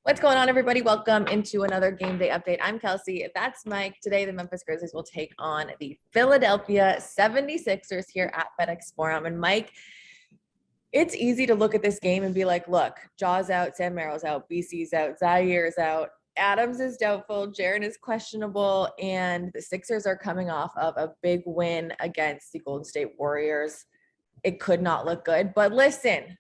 What's going on, everybody? Welcome into another game day update. I'm Kelcey. That's Mike. Today, the Memphis Grizzlies will take on the Philadelphia 76ers here at FedExForum. And Mike, it's easy to look at this game and be like, look, Jaw's out, Sam Merrill's out, BC's out, Zaire's out, Adams is doubtful, Jaren is questionable, and the Sixers are coming off of a big win against the Golden State Warriors. It could not look good. But listen,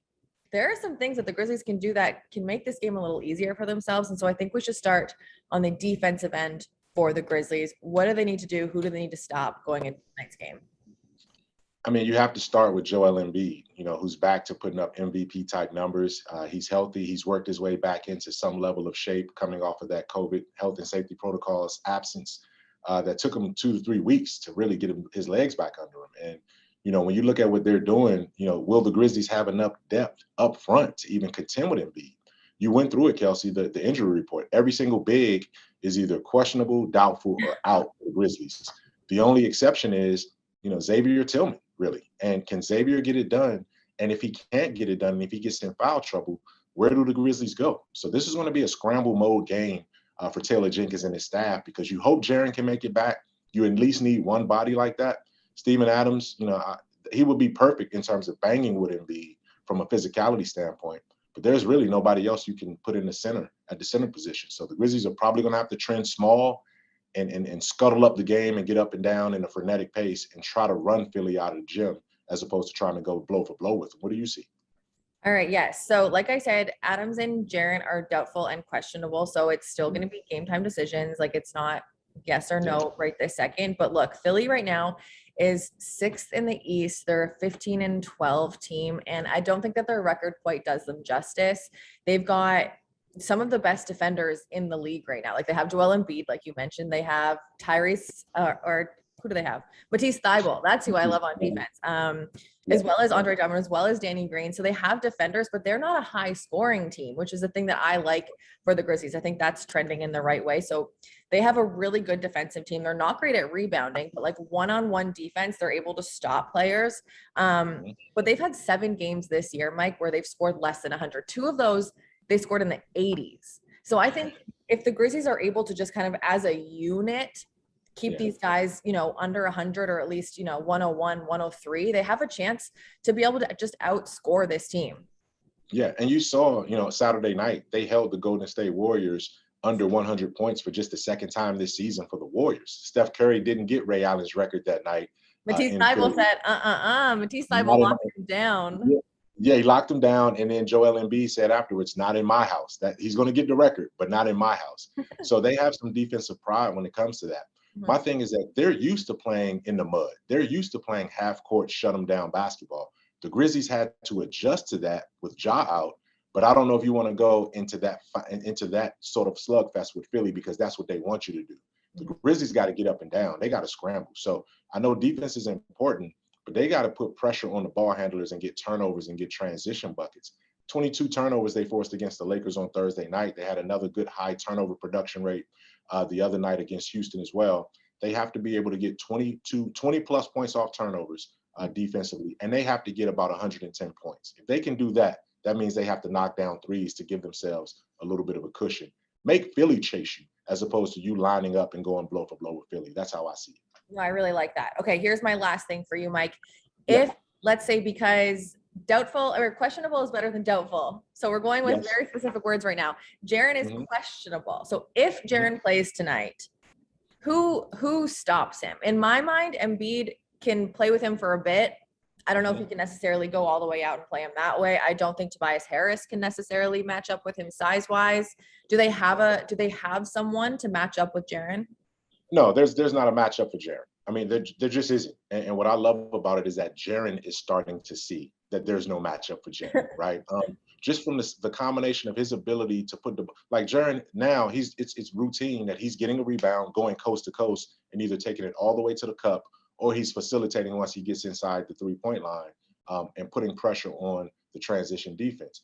there are some things that the Grizzlies can do that can make this game a little easier for themselves. And so I think we should start on the defensive end for the Grizzlies. What do they need to do? Who do they need to stop going into tonight's game? I mean, you have to start with Joel Embiid, who's back to putting up MVP type numbers. He's healthy. He's worked his way back into some level of shape coming off of that COVID health and safety protocols absence that took him 2 to 3 weeks to really get his legs back under him. And when you look at what they're doing, will the Grizzlies have enough depth up front to even contend with Embiid? You went through it, Kelcey, the injury report. Every single big is either questionable, doubtful, or out for the Grizzlies. The only exception is, Xavier Tillman, really. And can Xavier get it done? And if he can't get it done, and if he gets in foul trouble, where do the Grizzlies go? So this is going to be a scramble mode game for Taylor Jenkins and his staff, because you hope Jaren can make it back. You at least need one body like that. Steven Adams, he would be perfect in terms of banging with Embiid from a physicality standpoint. But there's really nobody else you can put in the center at the center position. So the Grizzlies are probably going to have to trend small and scuttle up the game and get up and down in a frenetic pace and try to run Philly out of the gym as opposed to trying to go blow for blow with them. What do you see? All right, yes. So like I said, Adams and Jaren are doubtful and questionable. So it's still going to be game time decisions. Like it's not yes or no right this second. But look, Philly right now is 6th in the East. They're a 15-12 team. And I don't think that their record quite does them justice. They've got some of the best defenders in the league right now. Like they have Joel Embiid, like you mentioned. They have Tyrese, or who do they have? Matisse Thybulle. That's who I love on defense. As well as Andre Drummond, as well as Danny Green. So they have defenders, but they're not a high scoring team, which is the thing that I like for the Grizzlies. I think that's trending in the right way. So they have a really good defensive team. They're not great at rebounding, but like one-on-one defense, they're able to stop players. But they've had 7 games this year, Mike, where they've scored less than 100. 2 of those they scored in the 80s. So I think if the Grizzlies are able to just kind of as a unit keep these guys, under 100 or at least, 101, 103, they have a chance to be able to just outscore this team. Yeah, and you saw, Saturday night, they held the Golden State Warriors under 100 points for just the second time this season for the Warriors. Steph Curry didn't get Ray Allen's record that night. Matisse Thybulle said, Matisse Thybulle locked him down. Yeah, he locked him down, and then Joel Embiid said afterwards, not in my house. That he's going to get the record, but not in my house. So they have some defensive pride when it comes to that. My thing is that they're used to playing in the mud. They're used to playing half-court, shut-them-down basketball. The Grizzlies had to adjust to that with Ja out, but I don't know if you want to go into that sort of slugfest with Philly, because that's what they want you to do. The Grizzlies got to get up and down. They got to scramble. So I know defense is important, but they got to put pressure on the ball handlers and get turnovers and get transition buckets. 22 turnovers they forced against the Lakers on Thursday night. They had another good high turnover production rate the other night against Houston as well. They have to be able to get 20 plus points off turnovers defensively, and they have to get about 110 points. If they can do that, that means they have to knock down threes to give themselves a little bit of a cushion. Make Philly chase you as opposed to you lining up and going blow for blow with Philly. That's how I see it. No, I really like that. Okay, here's my last thing for you, Mike. If, let's say, because doubtful or questionable is better than doubtful. So we're going with very specific words right now. Jaren is questionable. So if Jaren plays tonight, who stops him? In my mind, Embiid can play with him for a bit. I don't know if he can necessarily go all the way out and play him that way. I don't think Tobias Harris can necessarily match up with him size-wise. Do they have someone to match up with Jaren? No, there's not a matchup for Jaren. I mean, there just isn't. And what I love about it is that Jaren is starting to see that there's no matchup for Jaren, right? Just from the combination of his ability to put like Jaren now, it's routine that he's getting a rebound, going coast to coast, and either taking it all the way to the cup, or he's facilitating once he gets inside the 3-point line and putting pressure on the transition defense.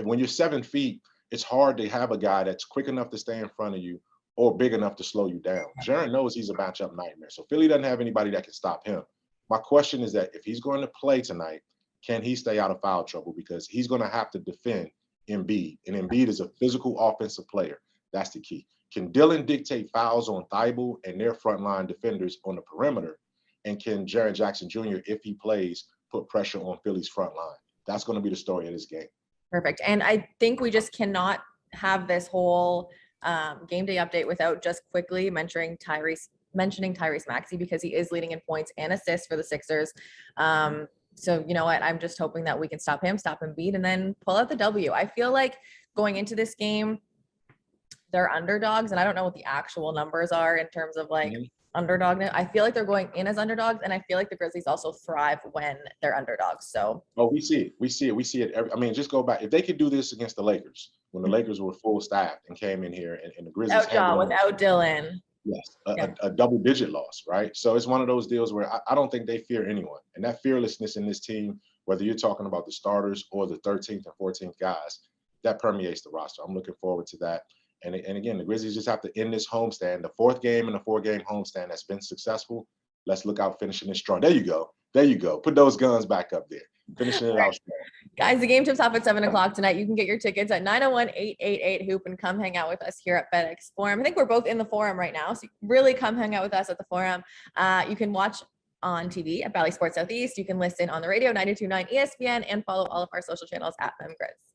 When you're 7 feet, it's hard to have a guy that's quick enough to stay in front of you or big enough to slow you down. Jaren knows he's a matchup nightmare. So Philly doesn't have anybody that can stop him. My question is that if he's going to play tonight, can he stay out of foul trouble? Because he's going to have to defend Embiid. And Embiid is a physical offensive player. That's the key. Can Dillon dictate fouls on Thibault and their frontline defenders on the perimeter? And can Jaren Jackson Jr., if he plays, put pressure on Philly's front line? That's going to be the story of this game. Perfect. And I think we just cannot have this whole game day update without just quickly mentioning Tyrese Maxey, because he is leading in points and assists for the Sixers. So you know what? I'm just hoping that we can stop Embiid, and then pull out the W. I feel like going into this game, they're underdogs, and I don't know what the actual numbers are in terms of like underdog. I feel like they're going in as underdogs, and I feel like the Grizzlies also thrive when they're underdogs. So we see it. I mean, just go back. If they could do this against the Lakers, when the Lakers were full staffed and came in here, and the Grizzlies without Dillon. Yes, a double-digit loss, right? So it's one of those deals where I don't think they fear anyone. And that fearlessness in this team, whether you're talking about the starters or the 13th and 14th guys, that permeates the roster. I'm looking forward to that. And again, the Grizzlies just have to end this homestand, the fourth game in the four-game homestand that's been successful. Let's look out finishing it strong. There you go. Put those guns back up there. Finishing it out strong. Guys, the game tips off at 7:00 tonight. You can get your tickets at 901-888-HOOP and come hang out with us here at FedExForum. I think we're both in the forum right now, so really come hang out with us at the forum. You can watch on TV at Valley Sports Southeast. You can listen on the radio, 92.9 ESPN, and follow all of our social channels at MemGrizz.